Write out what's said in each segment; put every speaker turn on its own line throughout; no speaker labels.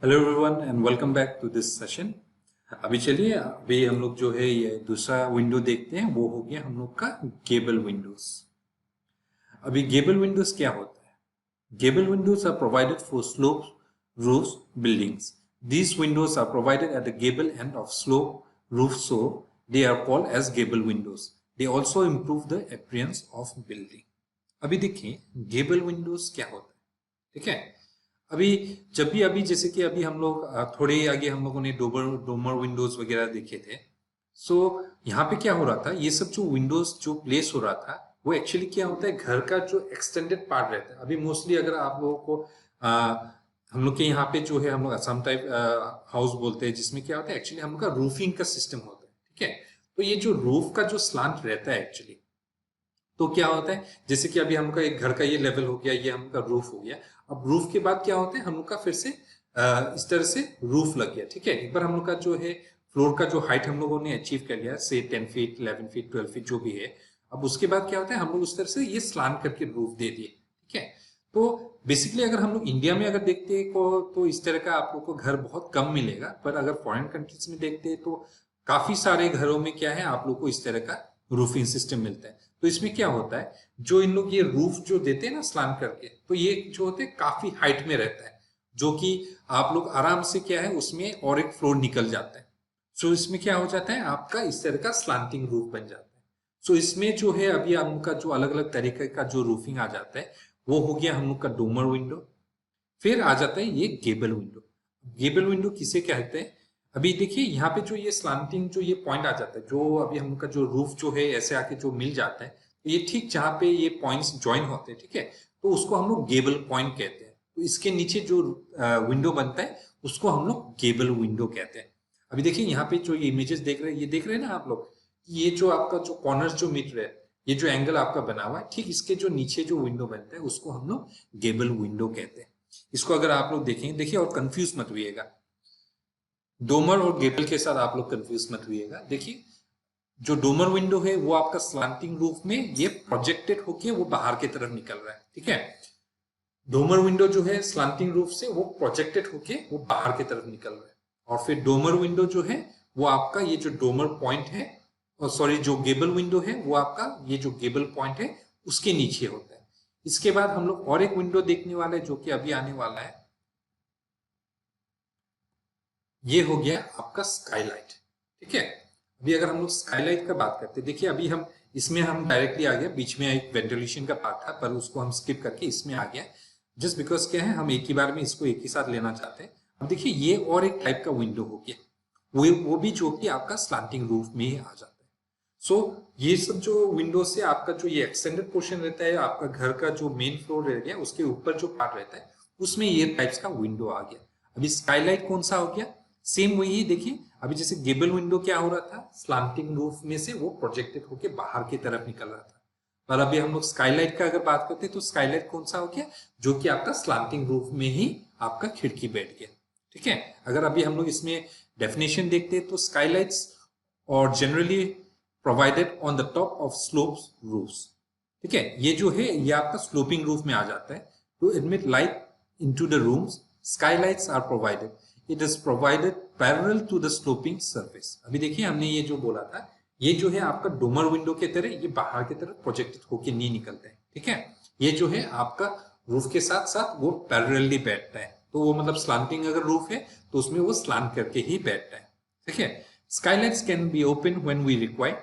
Hello everyone and welcome back to this session. अभी हम लोग जो है ये दूसरा विंडो देखते हैं। वो हो गया हम लोग का गेबल विंडोज। अभी गेबल विंडोज क्या होता है? Gable windows are provided for slopes, roofs, buildings. These windows are provided at the gable end of slope roof, so they are called as gable windows. They also improve the appearance of building. अभी देखिए Gable Windows क्या होता है, ठीक है। अभी जब भी अभी जैसे कि अभी हम लोग थोड़े आगे हम लोगों ने डोमर डोमर विंडोज वगैरह देखे थे। सो यहाँ पे क्या हो रहा था, ये सब जो विंडोज जो प्लेस हो रहा था वो एक्चुअली क्या होता है, घर का जो एक्सटेंडेड पार्ट रहता है। अभी मोस्टली अगर आप लोगों को हम लोग के यहाँ पे जो है हम लोग असम टाइप हाउस बोलते हैं, जिसमें क्या होता है एक्चुअली हम लोग का रूफिंग का सिस्टम होता है, ठीक है। तो ये जो रूफ का जो स्लांट रहता है एक्चुअली, तो क्या होता है जैसे कि अभी हमका एक घर का ये लेवल हो गया, ये हमका रूफ हो गया। अब रूफ के बाद क्या होता है हम लोग का फिर से इस तरह से रूफ लग गया, ठीक है। एक बार हम लोग का जो है फ्लोर का जो हाइट हम लोगों ने अचीव कर लिया, से 10 फीट 11 फीट 12 फीट जो भी है। अब उसके बाद क्या होता है हम लोग उस तरह से ये स्लांट करके रूफ दे दिए, ठीक है। तो बेसिकली अगर हम लोग इंडिया में अगर देखते हैं को तो इस तरह का आप लोग को घर बहुत कम मिलेगा, पर अगर फॉरेन कंट्रीज में देखते हैं तो काफी सारे घरों में क्या है आप लोग को इस तरह का रूफिंग सिस्टम मिलता है। तो इसमें क्या होता है, जो इन लोग ये रूफ जो देते हैं ना स्लांट करके, तो ये जो होते हैं काफी हाइट में रहता है, जो कि आप लोग आराम से क्या है उसमें और एक फ्लोर निकल जाता है। सो इसमें क्या हो जाता है आपका इस तरह का स्लांटिंग रूफ बन जाता है। सो इसमें जो है अभी हम लोग का जो अलग अलग तरीके का जो रूफिंग आ जाता है, वो हो गया हम लोग का डोमर विंडो। फिर आ जाता है ये गेबल विंडो। गेबल विंडो किसे कहते हैं? अभी देखिए यहाँ पे जो ये स्लांटिंग जो ये पॉइंट आ जाता है, जो अभी हम लोग का जो रूफ जो है ऐसे आके जो मिल जाता है, तो ये ठीक जहाँ पे ये पॉइंट्स ज्वाइन होते हैं, ठीक है, तो उसको हम लोग गेबल पॉइंट कहते हैं। तो इसके नीचे जो विंडो बनता है उसको हम लोग गेबल विंडो कहते हैं। अभी देखिए यहाँ पे जो ये इमेजेस देख रहे हैं, ये देख रहे हैं ना आप लोग, ये जो आपका जो कॉर्नर जो मिल रहा है, ये जो एंगल आपका बना हुआ है, ठीक इसके जो नीचे जो विंडो बनता है उसको हम लोग गेबल विंडो कहते हैं। इसको अगर आप लोग देखेंगे, देखिए और कंफ्यूज मत हुइएगा, डोमर और गेबल के साथ आप लोग कंफ्यूज मत हुइएगा। देखिए जो डोमर विंडो है वो आपका स्लांटिंग रूफ में ये प्रोजेक्टेड होके वो बाहर की तरफ निकल रहा है, ठीक है। डोमर विंडो जो है स्लांटिंग रूफ से वो प्रोजेक्टेड होके वो बाहर की तरफ निकल रहा है। और फिर डोमर विंडो जो है वो आपका ये जो डोमर पॉइंट है, और सॉरी जो गेबल विंडो है वो आपका ये जो गेबल पॉइंट है उसके नीचे होता है। इसके बाद हम लोग और एक विंडो देखने वाले हैं जो कि अभी आने वाला है, ये हो गया आपका स्काईलाइट, ठीक है। अभी अगर हम लोग स्काईलाइट का बात करते हैं, देखिए अभी हम इसमें हम डायरेक्टली आ गया, बीच में एक वेंटिलेशन का पार्ट था पर उसको हम स्किप करके इसमें आ गया, जस्ट बिकॉज क्या है हम एक ही बार में इसको एक ही साथ लेना चाहते हैं। अब देखिए ये और एक टाइप का विंडो हो गया, वो भी जो कि आपका स्लांटिंग रूफ में ही आ जाता है। सो ये सब जो विंडो से आपका जो ये एक्सटेंडेड पोर्शन रहता है, आपका घर का जो मेन फ्लोर रह गया उसके ऊपर जो पार्ट रहता है उसमें ये टाइप्स का विंडो आ गया। अभी स्काईलाइट कौन सा हो गया, सेम वही देखिए। अभी जैसे गेबल विंडो क्या हो रहा था, स्लांटिंग रूफ में से वो प्रोजेक्टेड होके बाहर की तरफ निकल रहा था। पर अभी हम लोग स्काईलाइट का अगर बात करते हैं तो स्काईलाइट कौन सा हो गया, जो कि आपका स्लांटिंग रूफ में ही आपका खिड़की बैठ गया, ठीक है। अगर अभी हम लोग इसमें डेफिनेशन देखते हैं तो स्काईलाइट्स और generally provided on the top of slopes roofs, ठीक है। ये जो है ये आपका स्लोपिंग रूफ में आ जाता है। To admit light into the rooms skylights are provided. It is provided parallel to the sloping surface. अभी देखिए हमने ये जो बोला था, ये जो है आपका डोमर विंडो के तरह ये बाहर की तरफ प्रोजेक्टेड होके नहीं निकलता है, ठीक है। ये जो है आपका रूफ के साथ साथ वो पैरेलली बैठता है, तो वो मतलब स्लांटिंग अगर रूफ है तो उसमें वो स्लांट करके ही बैठता है, ठीक है। Skylights can be opened when we require.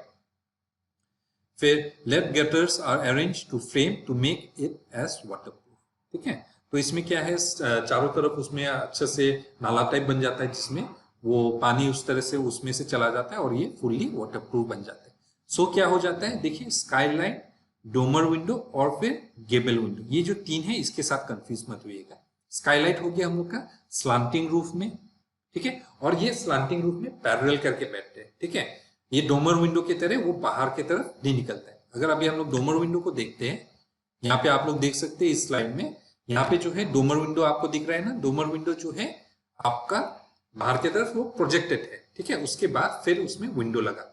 फिर lead gutters are arrange to frame to make it as waterproof, ठीक है। तो इसमें क्या है चारों तरफ उसमें अच्छे से नाला टाइप बन जाता है, जिसमें वो पानी उस तरह से उसमें से चला जाता है और ये फुल्ली वाटरप्रूफ बन जाता है। सो क्या हो जाता है देखिए, स्काईलाइट, डोमर विंडो और फिर गेबल विंडो, ये जो तीन है इसके साथ कंफ्यूज मत हुइएगा। स्काईलाइट हो गया हम लोग का स्लांटिंग रूफ में, ठीक है, और ये स्लांटिंग रूफ में पैरेलल करके बैठते हैं, ठीक है। ये डोमर विंडो की तरह वो बाहर की तरफ नहीं निकलता है। अगर अभी हम लोग डोमर विंडो को देखते हैं, यहाँ पे आप लोग देख सकते हैं इस स्लाइड में, यहाँ पे जो है डोमर विंडो आपको दिख रहा है ना, डोमर विंडो जो है आपका बाहर की तरफ वो प्रोजेक्टेड है, ठीक है। उसके बाद फिर उसमें विंडो लगा।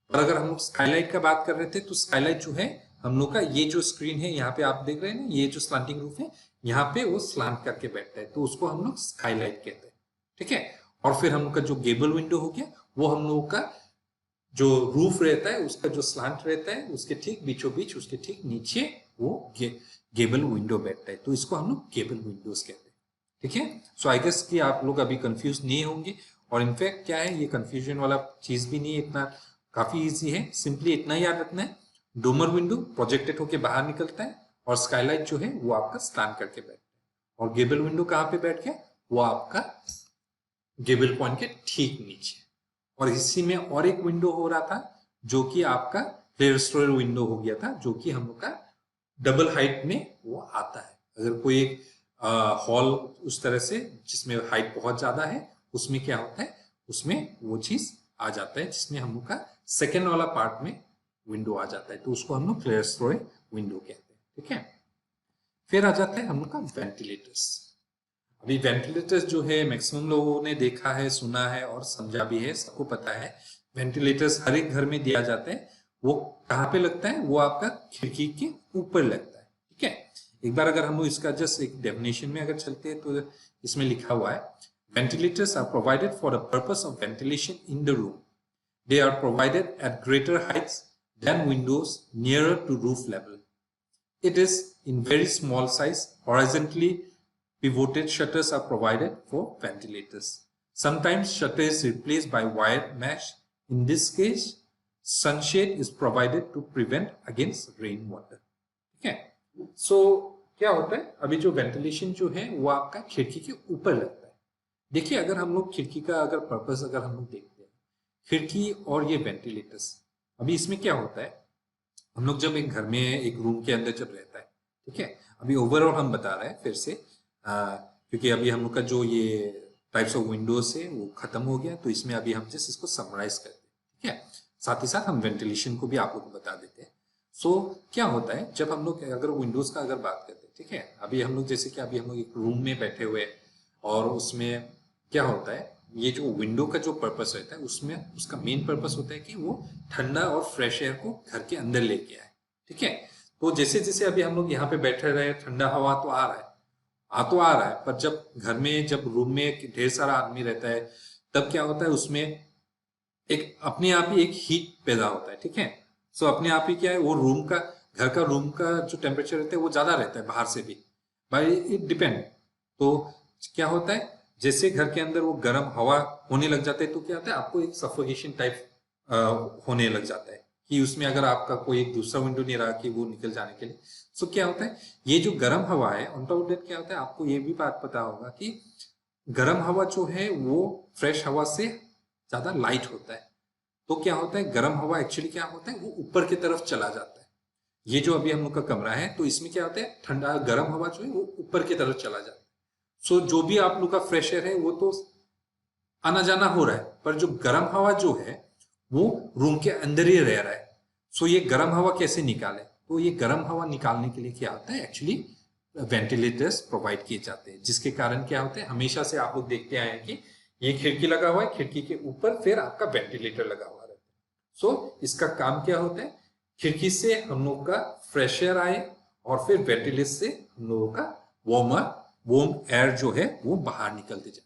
और अगर हम लोग स्काईलाइट का बात कर रहे थे तो स्काईलाइट जो है हम लोग का ये जो स्क्रीन है यहाँ पे आप देख रहे हैं ना, ये जो स्लांटिंग रूफ है यहाँ पे वो स्लांट करके बैठता है, तो उसको हम लोग स्काईलाइट कहते हैं, ठीक है। और फिर हम लोग का जो गेबल विंडो हो गया, वो हम लोगों का जो रूफ रहता है उसका जो स्लांट रहता है उसके ठीक बीचों बीच, उसके ठीक नीचे वो गेबल विंडो बैठता है, तो इसको हम लोग गेबल विंडोज कहते हैं। ठीक है। सो आई गेस कि आप लोग अभी कंफ्यूज नहीं होंगे, और इनफैक्ट क्या है, ये कंफ्यूजन वाला चीज भी नहीं है, इतना काफी इजी है। सिंपली इतना याद रखना है, डोमर विंडो प्रोजेक्टेड होके बाहर निकलता है, और स्काईलाइट जो है वो आपका स्लांट करके बैठता है, और गेबल विंडो कहाँ पे बैठ गया, वो आपका गेबल पॉइंट के ठीक नीचे। और इसी में और एक विंडो हो रहा था जो कि आपका क्लेरस्ट्रॉयल विंडो हो गया था, जो कि हम लोग का डबल हाइट में वो आता है। अगर कोई एक हॉल उस तरह से जिसमें हाइट बहुत ज्यादा है, उसमें क्या होता है, उसमें वो चीज आ जाता है जिसमें हम लोग का सेकेंड वाला पार्ट में विंडो आ जाता है, तो उसको हम लोग क्लेरस्ट्रॉयल विंडो कहते हैं। ठीक है। फिर आ जाता है हम लोग का वेंटिलेटर्स। अभी वेंटिलेटर्स जो है मैक्सिमम लोगों ने देखा है, सुना है और समझा भी है, सबको पता है वेंटिलेटर्स हर एक घर में दिया जाता है। वो कहाँ पे लगता है, वो आपका खिड़की के ऊपर लगता है। ठीक है। एक बार अगर हम लोग इसका जस्ट एक डेफिनेशन में अगर चलते हैं तो इसमें लिखा हुआ है, ventilators are provided for the purpose of ventilation in the room. They are provided at greater heights than windows nearer to roof level. It is in very small size. Horizontally pivoted shutters are provided for ventilators. Sometimes shutter is replaced by wire mesh. In this case, sunshade is provided to prevent against rainwater. ठीक है। So क्या होता है, अभी जो ventilation जो है वो आपका खिड़की के ऊपर लगता है। देखिए, अगर हम लोग खिड़की का अगर पर्पस अगर हम लोग देखते हैं, खिड़की और ये वेंटिलेटर्स, अभी इसमें क्या होता है, हम लोग जब एक घर में एक रूम के अंदर जब रहता है, ठीक है, अभी ओवरऑल हम बता रहे हैं फिर से, क्योंकि अभी हम लोग का जो ये टाइप्स ऑफ विंडोज है वो खत्म हो गया, तो इसमें अभी हम जस्ट इसको समराइज करते हैं। ठीक है। साथ ही साथ हम वेंटिलेशन को भी आप लोग को बता देते हैं। सो क्या होता है, जब हम लोग अगर विंडोज का अगर बात करते हैं, ठीक है, अभी हम लोग जैसे कि अभी हम लोग एक रूम में बैठे हुए हैं, और उसमें क्या होता है, ये जो विंडो का जो पर्पस रहता है उसमें उसका मेन पर्पस होता है कि वो ठंडा और फ्रेश एयर को घर के अंदर लेके आए। ठीक है। तो जैसे जैसे अभी हम लोग यहाँ पे बैठे रहे, ठंडा हवा तो आ रहा है, तो आ रहा है, पर जब घर में जब रूम में ढेर सारा आदमी रहता है, तब क्या होता है, उसमें एक अपने आप ही एक हीट पैदा होता है। ठीक है। सो अपने आप ही क्या है, वो रूम का घर का रूम का जो टेम्परेचर रहता है वो ज्यादा रहता है बाहर से भी, भाई इट डिपेंड। तो क्या होता है, जैसे घर के अंदर वो गर्म हवा होने लग जाता है, तो क्या होता है, आपको एक सफोकेशन टाइप होने लग जाता है, कि उसमें अगर आपका कोई एक दूसरा विंडो नहीं रहा कि वो निकल जाने के लिए। सो क्या होता है, ये जो गर्म हवा है ऑन टॉप ऑफ दैट क्या होता है, आपको ये भी बात पता होगा कि गर्म हवा जो है वो फ्रेश हवा से ज्यादा लाइट होता है। तो क्या होता है, गर्म हवा एक्चुअली क्या होता है, वो ऊपर की तरफ चला जाता है। ये जो अभी हम लोग का कमरा है, तो इसमें क्या होता है, ठंडा गर्म हवा जो है वो ऊपर की तरफ चला जाता है। सो जो भी आप लोग का फ्रेश एयर है वो तो आना जाना हो रहा है, पर जो गर्म हवा जो है वो रूम के अंदर ही रह रहा है। सो ये गर्म हवा कैसे निकाले, तो ये गर्म हवा निकालने के लिए क्या होता है, एक्चुअली वेंटिलेटर्स प्रोवाइड किए जाते हैं, जिसके कारण क्या होता है, हमेशा से आप लोग देखते आए हैं कि ये खिड़की लगा हुआ है, खिड़की के ऊपर फिर आपका वेंटिलेटर लगा हुआ रहता है। सो इसका काम क्या होता है, खिड़की से हम लोग का फ्रेश एयर आए, और फिर वेंटिलेटर से हम लोगों का वार्म एयर जो है वो बाहर निकलते जाए।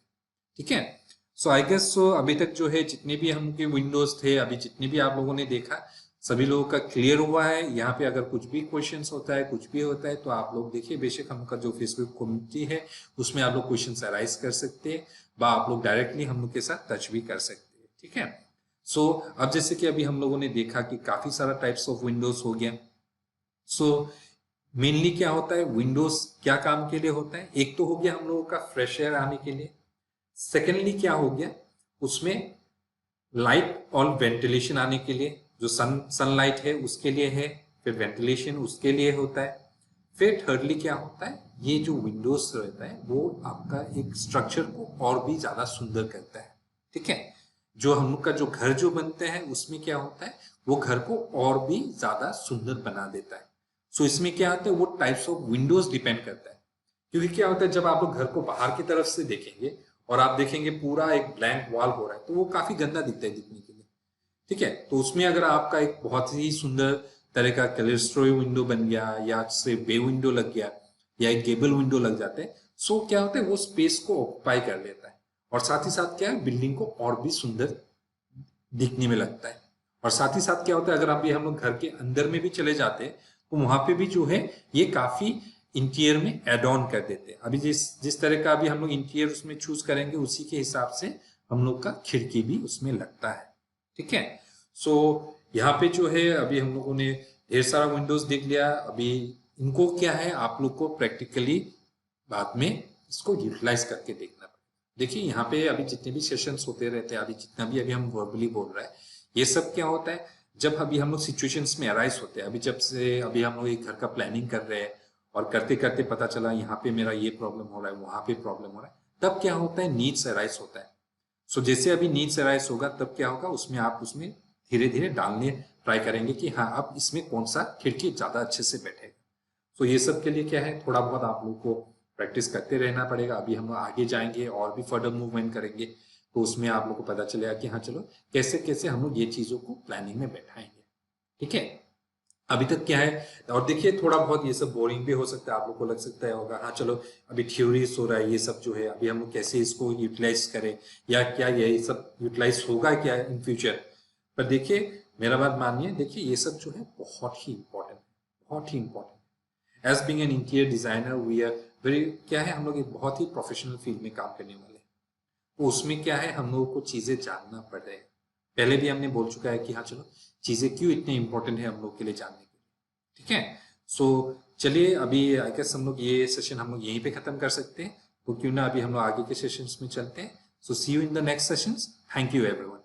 ठीक है। सो आई गेस सो अभी तक जो है जितने भी हम के विंडोज थे, अभी जितने भी आप लोगों ने देखा, सभी लोगों का क्लियर हुआ है। यहाँ पे अगर कुछ भी क्वेश्चंस होता है, कुछ भी होता है, तो आप लोग देखिए, बेशक हम का जो फेसबुक कम्युनिटी है उसमें आप लोग क्वेश्चन अराइज कर सकते हैं, बा आप लोग डायरेक्टली हम लोग के साथ टच भी कर सकते हैं। ठीक है। सो अब जैसे कि अभी हम लोगों ने देखा कि काफी सारा टाइप्स ऑफ विंडोज हो गया। सो मेनली क्या होता है, विंडोज क्या काम के लिए होता है, एक तो हो गया हम लोगों का फ्रेश एयर आने के लिए, सेकेंडली क्या हो गया, उसमें लाइट और वेंटिलेशन आने के लिए, जो सनलाइट है उसके लिए है, फिर वेंटिलेशन उसके लिए होता है। फिर थर्डली क्या होता है, ये जो विंडोज रहता है वो आपका एक स्ट्रक्चर को और भी ज्यादा सुंदर करता है। ठीक है। जो हम लोग का जो घर जो बनते हैं उसमें क्या होता है, वो घर को और भी ज्यादा सुंदर बना देता है। सो इसमें क्या होता है, वो टाइप्स ऑफ विंडोज डिपेंड करता है। क्योंकि क्या होता है, जब आप लोग घर को बाहर की तरफ से देखेंगे और आप देखेंगे पूरा एक ब्लैंक वॉल हो रहा है, तो वो काफी गंदा दिखता है दिखने के लिए। ठीक है। तो उसमें अगर आपका एक बहुत ही सुंदर तरह का क्लेरस्ट्रॉय विंडो बन गया, या से बे विंडो लग गया, या एक गेबल विंडो लग जाते हैं, सो क्या होता है, वो स्पेस को ऑक्युपाई कर लेता है, और साथ ही साथ क्या है, बिल्डिंग को और भी सुंदर दिखने में लगता है। और साथ ही साथ क्या होता है, अगर अभी हम लोग घर के अंदर में भी चले जाते हैं तो वहां पे भी जो है ये काफी इंटीरियर में एड ऑन कर देते हैं। अभी जिस जिस तरह का अभी हम लोग इंटीरियर उसमें चूज करेंगे उसी के हिसाब से हम लोग का खिड़की भी उसमें लगता है। ठीक है, सो यहाँ पे जो है अभी हम लोगों ने ढेर सारा विंडोज देख लिया। अभी इनको क्या है, आप लोग को प्रैक्टिकली बाद में इसको यूटिलाइज करके देखना पड़ेगा। देखिए यहाँ पे अभी जितने भी सेशंस होते रहते हैं, अभी जितना भी अभी हम वर्बली बोल रहे हैं, ये सब क्या होता है, जब अभी हम लोग सिचुएशंस में अराइज होते हैं। अभी जब से अभी हम लोग एक घर का प्लानिंग कर रहे हैं और करते करते पता चला यहाँ पे मेरा ये प्रॉब्लम हो रहा है, वहां पे प्रॉब्लम हो रहा है, तब क्या होता है, नीड्स अराइज होता है। सो जैसे अभी नीड्स अराइज होगा तब क्या होगा, उसमें आप उसमें धीरे धीरे डालने ट्राई करेंगे कि हाँ अब इसमें कौन सा खिड़की ज्यादा अच्छे से बैठेगा। तो ये सब के लिए क्या है, थोड़ा बहुत आप लोग को प्रैक्टिस करते रहना पड़ेगा। अभी हम आगे जाएंगे और भी फर्दर मूवमेंट करेंगे तो उसमें आप लोग को पता चलेगा कि हाँ चलो कैसे कैसे हम लोग ये चीजों को प्लानिंग में बैठाएंगे। ठीक है, अभी तक क्या है, और देखिए थोड़ा बहुत ये सब बोरिंग भी हो सकता है, आप लोग को लग सकता है होगा हाँ चलो अभी थ्योरीज हो रहा है, ये सब जो है अभी हम लोग कैसे इसको यूटिलाइज करें, या क्या ये सब यूटिलाइज होगा क्या इन फ्यूचर। पर देखिए मेरा बात मानिए, देखिए ये सब जो है बहुत ही इंपॉर्टेंट है, बहुत ही important. As being an interior designer we are very, क्या है, हम लोग एक बहुत ही प्रोफेशनल फील्ड में काम करने वाले हैं। तो उसमें क्या है, हम लोगों को चीजें जानना पड़ रहा है। पहले भी हमने बोल चुका है कि हाँ चलो चीजें क्यों इतने इंपॉर्टेंट है हम लोग के लिए जानने के लिए। ठीक है, सो चलिए अभी आई गेस हम लोग ये सेशन हम लोग यहीं पे खत्म कर सकते हैं। तो क्यों ना अभी हम लोग आगे के सेशंस में चलते हैं। So see you in the next sessions. Thank you everyone.